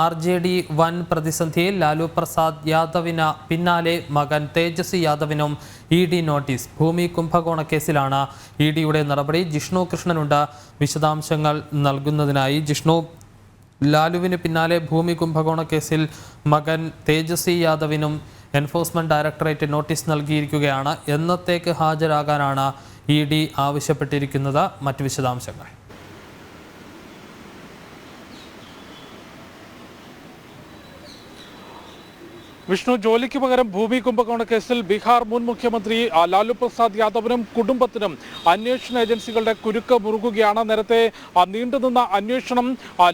RJD വൻ പ്രതിസന്ധിയിൽ ലാലു പ്രസാദ് യാദവിന് പിന്നാലെ മകൻ തേജസ്വി യാദവിനും ED നോട്ടീസ്. ഭൂമി കുംഭകോണ കേസിലാണ് EDയുടെ നടപടി. ജിഷ്ണു കൃഷ്ണനുണ്ട് വിശദാംശങ്ങൾ നൽകുന്നതിനായി. ജിഷ്ണു, ലാലുവിന് പിന്നാലെ ഭൂമി കുംഭകോണ കേസിൽ മകൻ തേജസ്വി യാദവിനും എൻഫോഴ്സ്മെന്റ് ഡയറക്ടറേറ്റ് നോട്ടീസ് നൽകിയിരിക്കുകയാണ്. എന്നത്തേക്ക് ഹാജരാകാനാണ് ED ആവശ്യപ്പെട്ടിരിക്കുന്നത്? മറ്റ് വിശദാംശങ്ങൾ. വിഷ്ണു, ജോലിക്ക് പകരം ഭൂമി കുംഭകോണ കേസിൽ ബീഹാർ മുൻ മുഖ്യമന്ത്രി ലാലു പ്രസാദ് യാദവിനും കുടുംബത്തിനും അന്വേഷണ ഏജൻസികളുടെ കുരുക്ക് മുറുകുകയാണ്. നേരത്തെ നീണ്ടുനിന്ന അന്വേഷണം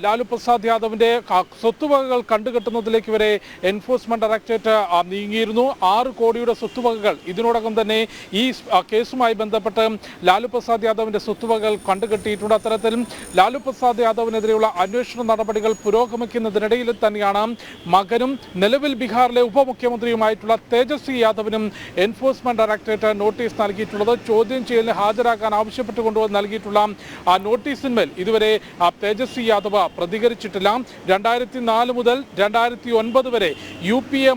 ലാലു പ്രസാദ് യാദവിന്റെ സ്വത്തുവകകൾ കണ്ടുകെട്ടുന്നതിലേക്ക് വരെ എൻഫോഴ്സ്മെന്റ് ഡയറക്ടറേറ്റ് നീങ്ങിയിരുന്നു. 6 കോടിയുടെ സ്വത്തുവകകൾ ഇതിനോടകം തന്നെ ഈ കേസുമായി ബന്ധപ്പെട്ട് ലാലു പ്രസാദ് യാദവിന്റെ സ്വത്തുവകകൾ കണ്ടുകെട്ടിയിട്ടുണ്ട്. അത്തരത്തിൽ ലാലു പ്രസാദ് യാദവിനെതിരെയുള്ള അന്വേഷണ നടപടികൾ പുരോഗമിക്കുന്നതിനിടയിൽ തന്നെയാണ് മകനും നിലവിൽ ബീഹാറിലെ ഉപമുഖ്യമന്ത്രിയുമായിട്ടുള്ള തേജസ്വി യാദവിനും എൻഫോഴ്സ്മെന്റ് ഡയറക്ടറേറ്റ് നോട്ടീസ് നൽകിയിട്ടുള്ളത്. ചോദ്യം ചെയ്യലിന് ഹാജരാക്കാൻ ആവശ്യപ്പെട്ടുകൊണ്ട് നൽകിയിട്ടുള്ള ആ നോട്ടീസിന്മേൽ ഇതുവരെ തേജസ്വി യാദവ് പ്രതികരിച്ചിട്ടില്ല. 2004 മുതൽ 2009 വരെ UPA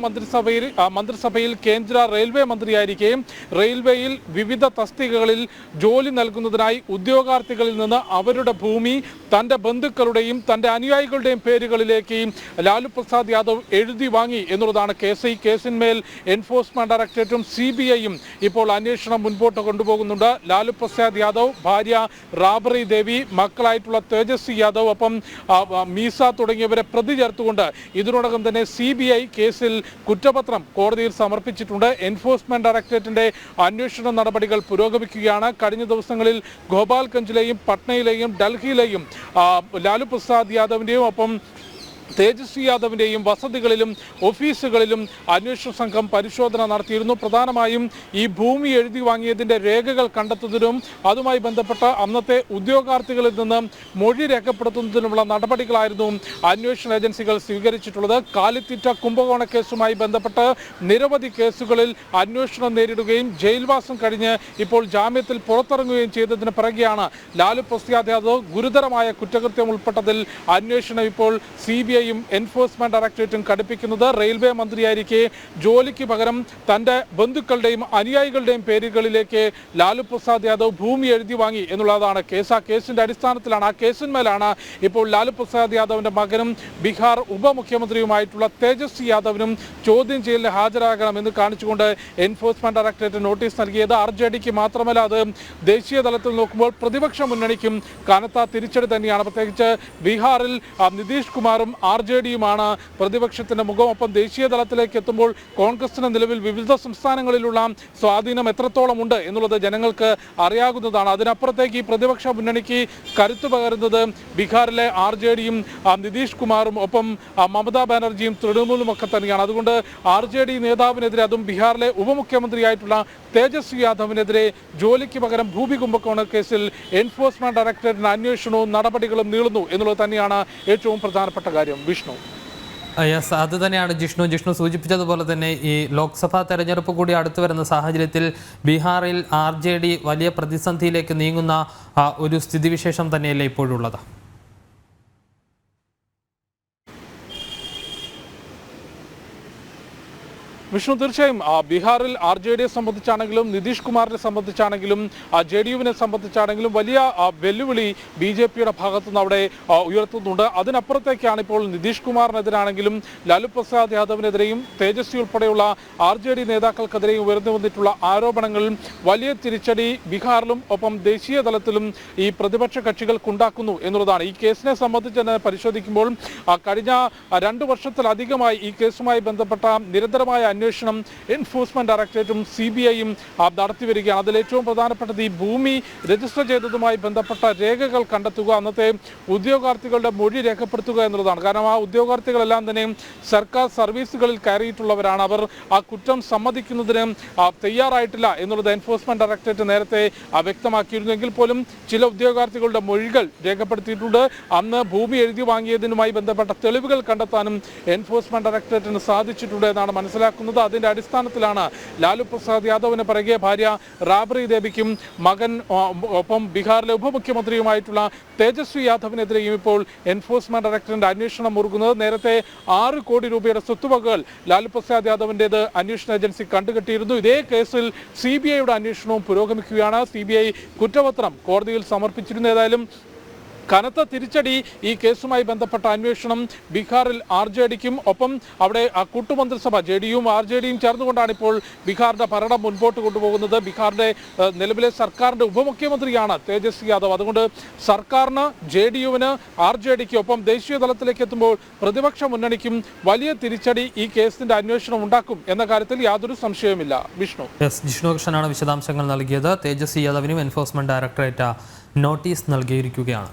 മന്ത്രിസഭയിൽ കേന്ദ്ര റെയിൽവേ മന്ത്രിയായിരിക്കെ റെയിൽവേയിൽ വിവിധ തസ്തികകളിൽ ജോലി നൽകുന്നതിനായി ഉദ്യോഗാർത്ഥികളിൽ നിന്ന് അവരുടെ ഭൂമി തന്റെ ബന്ധുക്കളുടെയും തന്റെ അനുയായികളുടെയും പേരുകളിലേക്ക് ലാലു പ്രസാദ് യാദവ് എഴുതി വാങ്ങി എന്നുള്ളതാണ് കേസ്. ഈ കേസിന്മേൽ എൻഫോഴ്സ്മെന്റ് ഡയറക്ടറേറ്റും CBIയും ഇപ്പോൾ അന്വേഷണം മുൻപോട്ട് കൊണ്ടുപോകുന്നുണ്ട്. ലാലു പ്രസാദ് യാദവ്, ഭാര്യ റാബറി ദേവി, മക്കളായിട്ടുള്ള തേജസ്വി യാദവ്, ഒപ്പം മീസ തുടങ്ങിയവരെ പ്രതി ചേർത്തുകൊണ്ട് ഇതിനോടകം തന്നെ CBI കേസിൽ കുറ്റപത്രം കോടതിയിൽ സമർപ്പിച്ചിട്ടുണ്ട്. എൻഫോഴ്സ്മെന്റ് ഡയറക്ടറേറ്റിന്റെ അന്വേഷണ നടപടികൾ പുരോഗമിക്കുകയാണ്. കഴിഞ്ഞ ദിവസങ്ങളിൽ ഗോപാൽഗഞ്ചിലെയും പട്നയിലെയും ഡൽഹിയിലെയും ലാലു പ്രസാദ് യാദവിന്റെയും ഒപ്പം തേജസ്വി യാദവിന്റെയും വസതികളിലും ഓഫീസുകളിലും അന്വേഷണ സംഘം പരിശോധന നടത്തിയിരുന്നു. പ്രധാനമായും ഈ ഭൂമി എഴുതി വാങ്ങിയതിന്റെ രേഖകൾ കണ്ടെത്തുന്നതിനും അതുമായി ബന്ധപ്പെട്ട അന്നത്തെ ഉദ്യോഗാർത്ഥികളിൽ നിന്ന് മൊഴി രേഖപ്പെടുത്തുന്നതിനുമുള്ള നടപടികളായിരുന്നു അന്വേഷണ ഏജൻസികൾ സ്വീകരിച്ചിട്ടുള്ളത്. കാലിത്തീറ്റ കുംഭകോണ കേസുമായി ബന്ധപ്പെട്ട് നിരവധി കേസുകളിൽ അന്വേഷണം നേരിടുകയും ജയിൽവാസം കഴിഞ്ഞ് ഇപ്പോൾ ജാമ്യത്തിൽ പുറത്തിറങ്ങുകയും ചെയ്തതിന് പിറകെയാണ് ലാലു പ്രസാദ് യാദവ് ഗുരുതരമായ കുറ്റകൃത്യം ഉൾപ്പെട്ടതിൽ അന്വേഷണം ഇപ്പോൾ CBI എൻഫോഴ്സ്മെന്റ് ഡയറക്ടറേറ്റും ഘടിപ്പിക്കുന്നത്. റെയിൽവേ മന്ത്രിയായിരിക്കെ ജോലിക്ക് പകരം തന്റെ ബന്ധുക്കളുടെയും അനുയായികളുടെയും പേരുകളിലേക്ക് ലാലു പ്രസാദ് യാദവ് ഭൂമി എഴുതി വാങ്ങി എന്നുള്ളതാണ് കേസ്. ആ കേസിന്റെ അടിസ്ഥാനത്തിലാണ്, ആ കേസിന്മേലാണ് ഇപ്പോൾ ലാലു പ്രസാദ് യാദവിന്റെ മകനും ബീഹാർ ഉപമുഖ്യമന്ത്രിയുമായിട്ടുള്ള തേജസ്വി യാദവിനും ചോദ്യം ചെയ്യലിന് ഹാജരാകണമെന്ന് കാണിച്ചുകൊണ്ട് എൻഫോഴ്സ്മെന്റ് ഡയറക്ടറേറ്റ് നോട്ടീസ് നൽകിയത്. RJDക്ക് മാത്രമല്ല, അത് ദേശീയ തലത്തിൽ നോക്കുമ്പോൾ പ്രതിപക്ഷ മുന്നണിക്കും കനത്ത തിരിച്ചടി തന്നെയാണ്. പ്രത്യേകിച്ച് ബീഹാറിൽ നിതീഷ് കുമാറും RJDയുമാണ് പ്രതിപക്ഷത്തിന്റെ മുഖം. ഒപ്പം ദേശീയ തലത്തിലേക്ക് എത്തുമ്പോൾ കോൺഗ്രസിന് നിലവിൽ വിവിധ സംസ്ഥാനങ്ങളിലുള്ള സ്വാധീനം എത്രത്തോളം ഉണ്ട് എന്നുള്ളത് ജനങ്ങൾക്ക് അറിയാവുന്നതാണ്. അതിനപ്പുറത്തേക്ക് ഈ പ്രതിപക്ഷ മുന്നണിക്ക് കരുത്തു പകരുന്നത് ബീഹാറിലെ RJDയും നിതീഷ് കുമാറും ഒപ്പം മമതാ ബാനർജിയും തൃണമൂലും ഒക്കെ തന്നെയാണ്. അതുകൊണ്ട് RJD നേതാവിനെതിരെ, അതും ബീഹാറിലെ ഉപമുഖ്യമന്ത്രിയായിട്ടുള്ള തേജസ്വി യാദവിനെതിരെ ജോലിക്ക് പകരം ഭൂമി കുംഭകോണ കേസിൽ എൻഫോഴ്സ്മെന്റ് ഡയറക്ടറേറ്റിന്റെ അന്വേഷണവും നടപടികളും നീളുന്നു എന്നുള്ളത് തന്നെയാണ് ഏറ്റവും പ്രധാനപ്പെട്ട കാര്യം. വിഷ്ണു, യെസ്, അത് തന്നെയാണ് ജിഷ്ണു സൂചിപ്പിച്ചതുപോലെ തന്നെ ഈ ലോക്സഭാ തെരഞ്ഞെടുപ്പ് കൂടി അടുത്തു വരുന്ന സാഹചര്യത്തിൽ ബീഹാറിൽ RJD വലിയ പ്രതിസന്ധിയിലേക്ക് നീങ്ങുന്ന ഒരു സ്ഥിതിവിശേഷം തന്നെയല്ലേ ഇപ്പോഴുള്ളത്? വിഷ്ണു, തീർച്ചയായും ബീഹാറിൽ RJDയെ സംബന്ധിച്ചാണെങ്കിലും നിതീഷ് കുമാറിനെ സംബന്ധിച്ചാണെങ്കിലും JDUവിനെ സംബന്ധിച്ചാണെങ്കിലും വലിയ വെല്ലുവിളി BJPയുടെ ഭാഗത്തുനിന്ന് അവിടെ ഉയർത്തുന്നുണ്ട്. അതിനപ്പുറത്തേക്കാണ് ഇപ്പോൾ നിതീഷ് കുമാറിനെതിരാണെങ്കിലും ലാലു പ്രസാദ് യാദവിനെതിരെയും തേജസ്വി ഉൾപ്പെടെയുള്ള RJD നേതാക്കൾക്കെതിരെയും ഉയർന്നു വന്നിട്ടുള്ള ആരോപണങ്ങളിൽ വലിയ തിരിച്ചടി ബീഹാറിലും ഒപ്പം ദേശീയ തലത്തിലും ഈ പ്രതിപക്ഷ കക്ഷികൾക്കുണ്ടാക്കുന്നു എന്നുള്ളതാണ്. ഈ കേസിനെ സംബന്ധിച്ച് തന്നെ പരിശോധിക്കുമ്പോൾ കഴിഞ്ഞ 2 വർഷത്തിലധികമായി ഈ കേസുമായി ബന്ധപ്പെട്ട നിരന്തരമായ അന്വേഷണം എൻഫോഴ്സ്മെന്റ് ഡയറക്ടറേറ്റും CBIയും നടത്തിവരികയാണ്. അതിൽ ഏറ്റവും പ്രധാനപ്പെട്ടത് ഈ ഭൂമി രജിസ്റ്റർ ചെയ്തതുമായി ബന്ധപ്പെട്ട രേഖകൾ കണ്ടെത്തുക, അന്നത്തെ ഉദ്യോഗാർത്ഥികളുടെ മൊഴി രേഖപ്പെടുത്തുക എന്നുള്ളതാണ്. കാരണം ആ ഉദ്യോഗാർത്ഥികളെല്ലാം തന്നെ സർക്കാർ സർവീസുകളിൽ കയറിയിട്ടുള്ളവരാണ്. അവർ ആ കുറ്റം സമ്മതിക്കുന്നതിന് തയ്യാറായിട്ടില്ല എന്നുള്ളത് എൻഫോഴ്സ്മെന്റ് ഡയറക്ടറേറ്റ് നേരത്തെ വ്യക്തമാക്കിയിരുന്നു. എങ്കിൽ പോലും ചില ഉദ്യോഗാർത്ഥികളുടെ മൊഴികൾ രേഖപ്പെടുത്തിയിട്ടുണ്ട്. അന്ന് ഭൂമി എഴുതി വാങ്ങിയതിനുമായി ബന്ധപ്പെട്ട തെളിവുകൾ കണ്ടെത്താനും എൻഫോഴ്സ്മെന്റ് ഡയറക്ടറേറ്റിന് സാധിച്ചിട്ടുണ്ട് എന്നാണ് മനസ്സിലാക്കുന്നത്. മനസ്സിലാക്കുന്നത്. അതിന്റെ അടിസ്ഥാനത്തിലാണ് ലാലു പ്രസാദ് യാദവിന് പിറകെ ഭാര്യ റാബ്രി ദേവിക്കും മകൻ ഒപ്പം ബീഹാറിലെ ഉപമുഖ്യമന്ത്രിയുമായിട്ടുള്ള തേജസ്വി യാദവിനെതിരെയും ഇപ്പോൾ എൻഫോഴ്സ്മെന്റ് ഡയറക്ടറേറ്റിന്റെ അന്വേഷണം മുറുകുന്നത്. നേരത്തെ 6 കോടി രൂപയുടെ സ്വത്തുവകകൾ ലാലു പ്രസാദ് യാദവിന്റേത് അന്വേഷണ ഏജൻസി കണ്ടുകെട്ടിയിരുന്നു. ഇതേ കേസിൽ CBIയുടെ അന്വേഷണവും പുരോഗമിക്കുകയാണ്. CBI കുറ്റപത്രം കോടതിയിൽ സമർപ്പിച്ചിരുന്നു. ഏതായാലും കനത്ത തിരിച്ചടി ഈ കേസുമായി ബന്ധപ്പെട്ട അന്വേഷണം ബീഹാറിൽ RJDക്കും ഒപ്പം അവിടെ കൂട്ടുമന്ത്രിസഭ JDUവും RJDയും ചേർന്നുകൊണ്ടാണ് ഇപ്പോൾ ബീഹാറിന്റെ ഭരണം മുൻപോട്ട് കൊണ്ടുപോകുന്നത്. ബീഹാറിന്റെ നിലവിലെ സർക്കാരിന്റെ ഉപമുഖ്യമന്ത്രിയാണ് തേജസ്വി യാദവ്. അതുകൊണ്ട് സർക്കാരിന്, JDUവിന്, RJDക്ക് ഒപ്പം ദേശീയ തലത്തിലേക്ക് എത്തുമ്പോൾ പ്രതിപക്ഷ മുന്നണിക്കും വലിയ തിരിച്ചടി ഈ കേസിന്റെ അന്വേഷണം ഉണ്ടാക്കും എന്ന കാര്യത്തിൽ യാതൊരു സംശയവുമില്ല. വിഷ്ണു കൃഷ്ണനാണ് വിശദാംശങ്ങൾ നൽകിയത്. തേജസ്വി യാദവിനും എൻഫോഴ്സ്മെന്റ് ഡയറക്ടറേറ്റ് നോട്ടീസ് നൽകിയിരിക്കുകയാണ്.